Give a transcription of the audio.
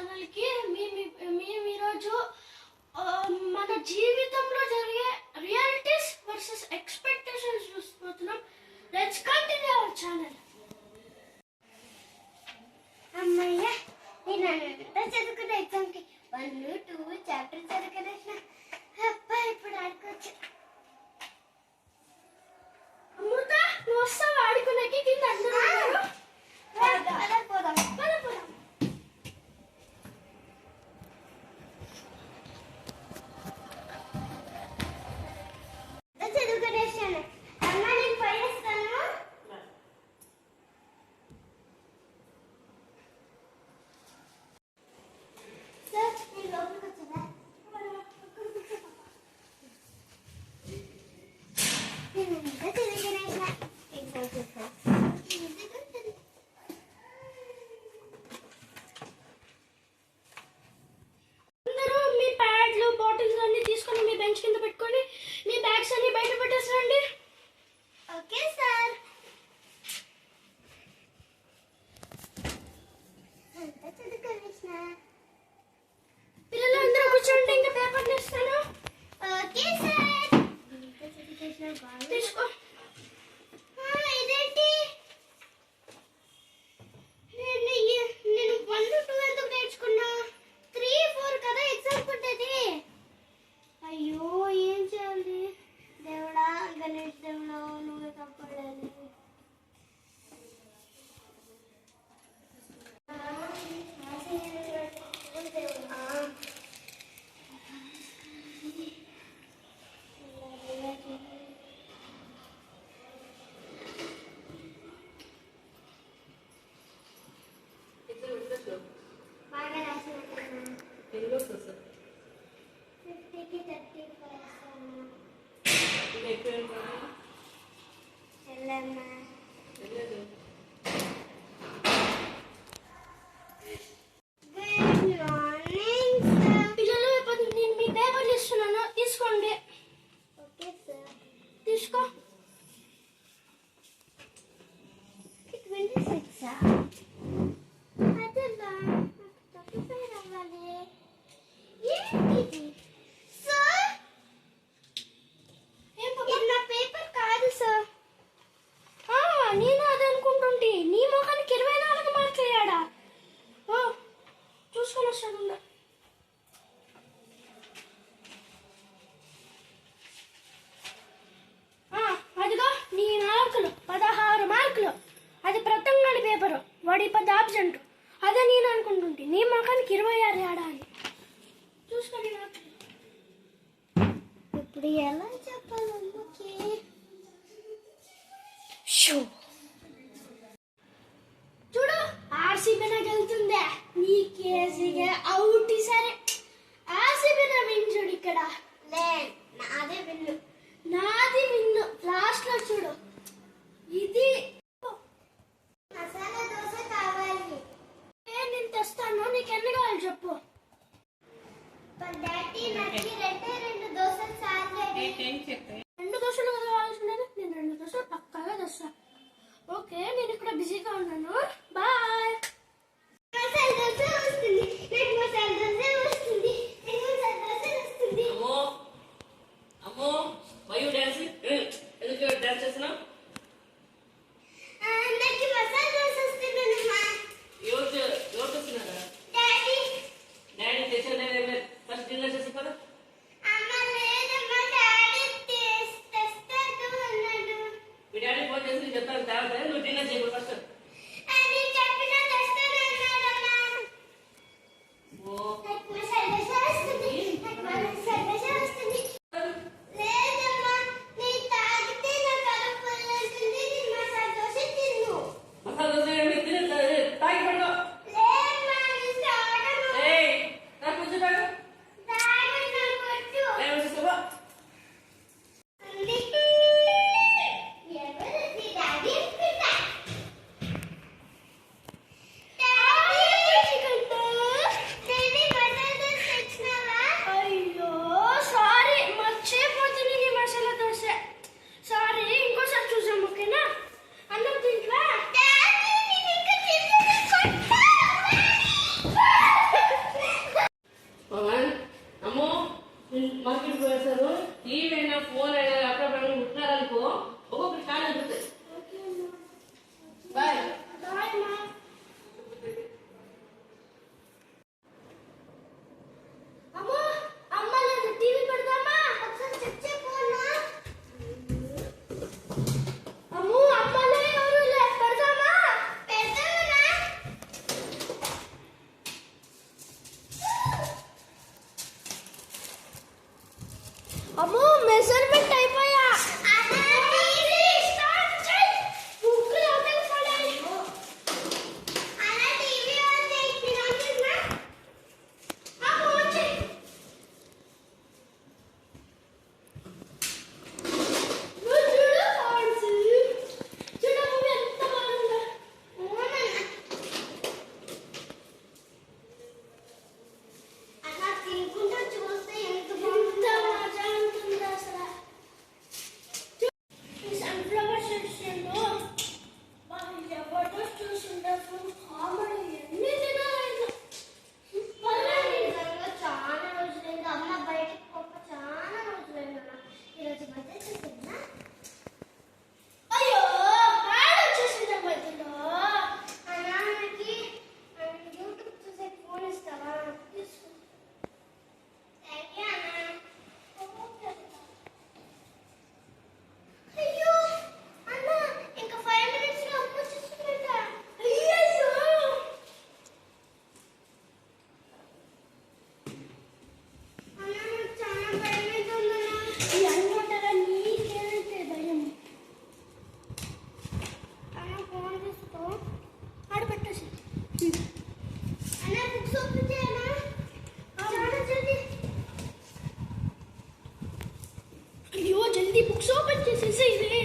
ఛానల్కి మేము ఈరోజు మన జీవితంలో జరిగే రియాలిటీస్ వర్సెస్ ఎక్స్పెక్టేషన్స్ చూసిపోతున్నాం. Let's continue our channel. అమ్మయ్య, నేను అంతా చదువుకున్న ఎగ్జామ్కి 1, 2 చాప్టర్ చదువుకునేసిన. అబ్బా, ఇప్పుడు ఆడుకోవచ్చు. అమృత, నువ్వు వస్తావు ఆడుకునేకి? కింద అందరూ పోదాం. చదువుకునేసాను. అమ్మ, నేను పోయేస్తాను. సార్, నేను లోపలికి వచ్చారా? నేను అంతా చదువుకునేసిన. ఎగ్జామ్ చేస్తాను. అందరూ మీ ప్యాడ్లు బాటిల్స్ అన్ని తీసుకొని మీ బెంచ్ కింద పెట్టుకొని మీ బ్యాగ్స్ అన్ని బయట పెట్టేసండి. Okay sir. అంతా చదువుకునేసిన. పిల్లలందరూ కూర్చోండి, ఇంకా పేపర్ ఇస్తాను. Okay sir. అంతా చదువుకునేసిన. బాగా తీసుకో. ఇదేంటి? నేను 1, 2 ఎందుకు నేర్చుకున్నా? 3, 4 కదా ఎగ్జామ్ ఉంటుంది. అయ్యో, ఏం చేయాలి? దేవుడా, గణేష్ దేవుడా, నువ్వే కాపాడాలి. బాగా రాసినట్టున్నా. 50కి 35 వేస్తాను. చెల్లెమ్మ. Good morning sir. పిల్లలు, ఇప్పుడు నేను మీ పేపర్లు ఇస్తున్నాను, తీసుకోండి. Okay sir. తీసుకో. 26 అదలా 35 అవ్వాలి. ఏంటిది సార్? ఇది నా పేపర్ కాదు సార్. నేను అది అనుకుంటుంటే నీ మొఖానికి 24 మార్కులు అయ్యాడా? చూసుకొని వస్తాను. అదిగో నీ మార్కులు 16 మార్కులు. అది ప్రతంగాడి పేపరు, వాడి 10 ఆబ్సెంట్. అదే నేను అనుకుంటుంటే నీ మొఖానికి 26 ఆడా అని. చూసుకొని మార్కులు. ఇప్పుడు ఎలా చెప్పాలి అమ్మకి? చూడు, ఆర్సీబీ గెలుతుందే. నీ కేసీగా అవుట్. సరే, ఆర్సీబీ విన్. చూడు ఇక్కడ నాదే బిల్లు. నాది విన్ను. లాస్ట్ లో చూడు, ఇది మసాలా దోశ కావాలి. నేను తెస్తాను. నీకు ఎన్ని కావాలి చెప్పు. డాడీ, నాకు 2 దోశలు చాలే. 2 దోశలు కావాల్సిండేది. నేను 2 దోశలు పక్కాగా తెస్తా. ఓకే, నేను ఇక్కడ బిజీగా ఉన్నాను. బాయ్. మసాలా దోశ వస్తుంది. నాకు మసాలా బుక్స్ ఓపెన్ చేయనా చాలా జల్దీ అయ్యో జల్దీ బుక్స్ ఓపెన్ చేసేసి ఇది